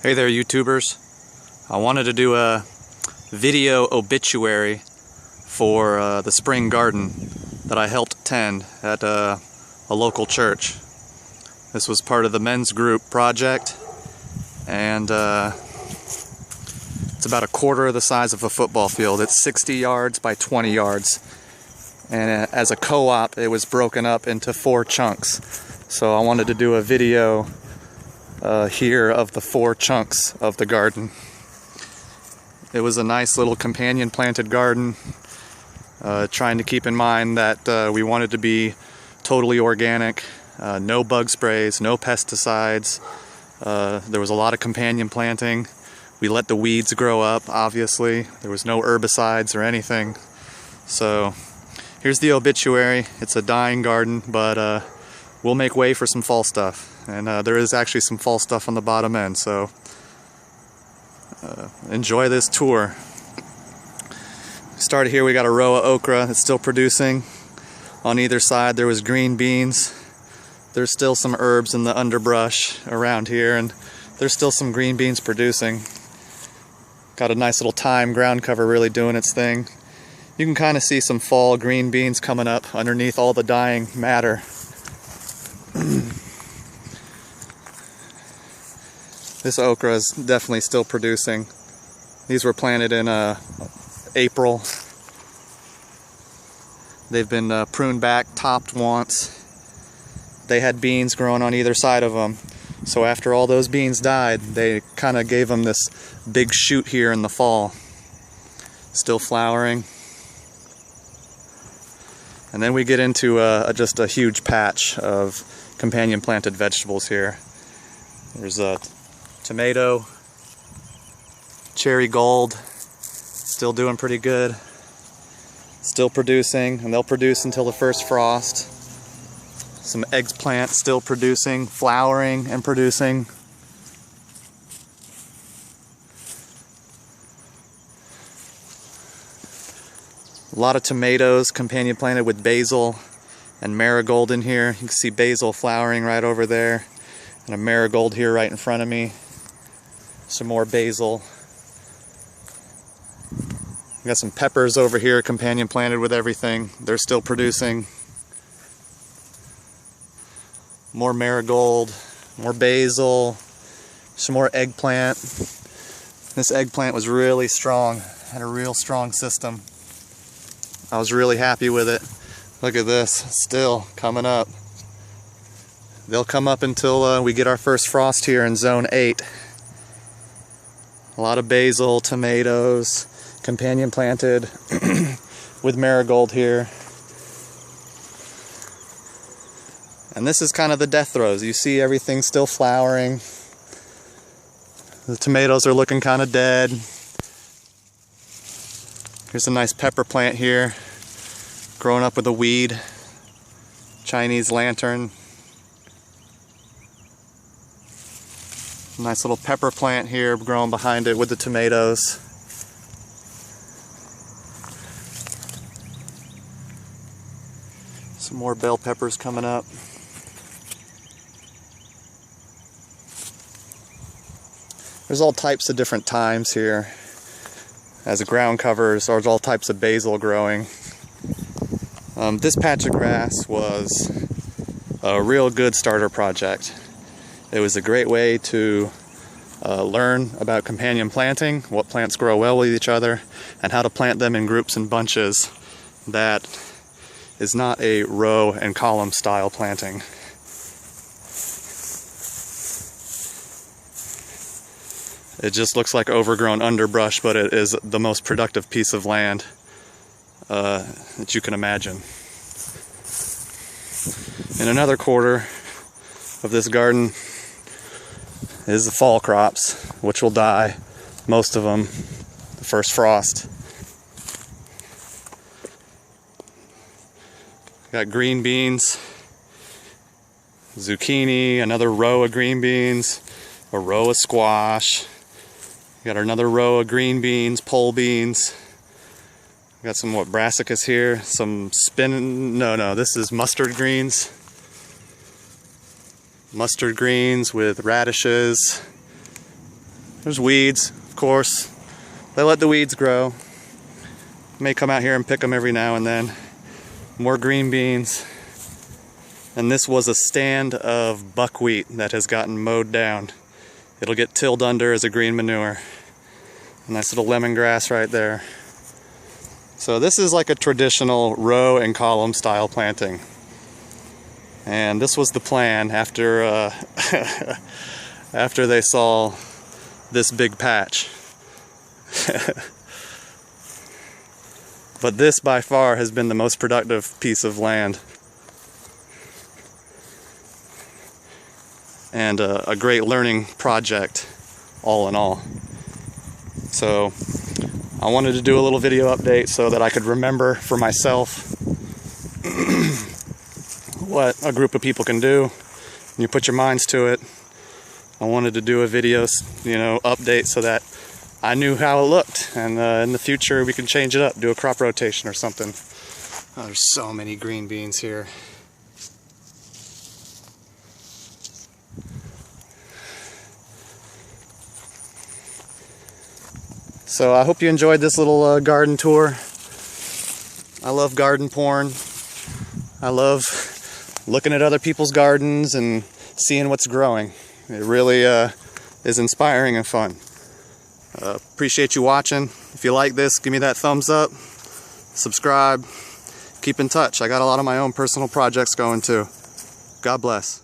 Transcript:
Hey there, YouTubers. I wanted to do a video obituary for the spring garden that I helped tend at a local church. This was part of the men's group project, and it's about a quarter of the size of a football field. It's 60 yards by 20 yards, and as a co-op it was broken up into 4 chunks. So I wanted to do a video here of the 4 chunks of the garden. It was a nice little companion planted garden, trying to keep in mind that we wanted to be totally organic, no bug sprays, no pesticides. There was a lot of companion planting. We let the weeds grow up, obviously. There was no herbicides or anything. So here's the obituary. It's a dying garden, but we'll make way for some fall stuff. And there is actually some fall stuff on the bottom end, so enjoy this tour. Started here, we got a row of okra that's still producing. On either side there was green beans. There's still some herbs in the underbrush around here, and there's still some green beans producing. Got a nice little thyme ground cover really doing its thing. You can kind of see some fall green beans coming up underneath all the dying matter. This okra is definitely still producing. These were planted in April. They've been pruned back, topped once. They had beans growing on either side of them. So after all those beans died, they kind of gave them this big shoot here in the fall. Still flowering. And then we get into just a huge patch of companion planted vegetables here. There's a tomato, cherry gold, still doing pretty good, still producing, and they'll produce until the first frost. Some eggplant still producing, flowering and producing. A lot of tomatoes companion planted with basil and marigold in here. You can see basil flowering right over there, and a marigold here right in front of me. Some more basil. We got some peppers over here, companion planted with everything. They're still producing. More marigold, more basil, some more eggplant. This eggplant was really strong, had a real strong system. I was really happy with it. Look at this, still coming up. They'll come up until we get our first frost here in zone 8. A lot of basil, tomatoes, companion planted with marigold here. And this is kind of the death throes. You see everything still flowering. The tomatoes are looking kind of dead. Here's a nice pepper plant here, growing up with a weed. Chinese lantern. Nice little pepper plant here growing behind it with the tomatoes. Some more bell peppers coming up. There's all types of different thymes here. As a ground cover, there's all types of basil growing. This patch of grass was a real good starter project. It was a great way to learn about companion planting, what plants grow well with each other, and how to plant them in groups and bunches. That is not a row and column style planting. It just looks like overgrown underbrush, but it is the most productive piece of land that you can imagine. In another quarter of this garden is the fall crops, which will die, most of them, the first frost. Got green beans, zucchini, another row of green beans, a row of squash. Got another row of green beans, pole beans. Got some brassicas here, some this is mustard greens. Mustard greens with radishes, There's weeds, of course. They let the weeds grow. May come out here and pick them every now and then. More green beans. And this was a stand of buckwheat that has gotten mowed down. It'll get tilled under as a green manure. A nice little lemongrass right there. So this is like a traditional row and column style planting. And this was the plan after after they saw this big patch. But this by far has been the most productive piece of land. And a great learning project, all in all. So I wanted to do a little video update so that I could remember for myself what a group of people can do when you put your minds to it. I wanted to do a video, update so that I knew how it looked, and in the future we can change it up, do a crop rotation or something. Oh, there's so many green beans here. So I hope you enjoyed this little garden tour. I love garden porn. I love looking at other people's gardens and seeing what's growing. It really is inspiring and fun. Appreciate you watching. If you like this, give me that thumbs up. Subscribe. Keep in touch. I got a lot of my own personal projects going too. God bless.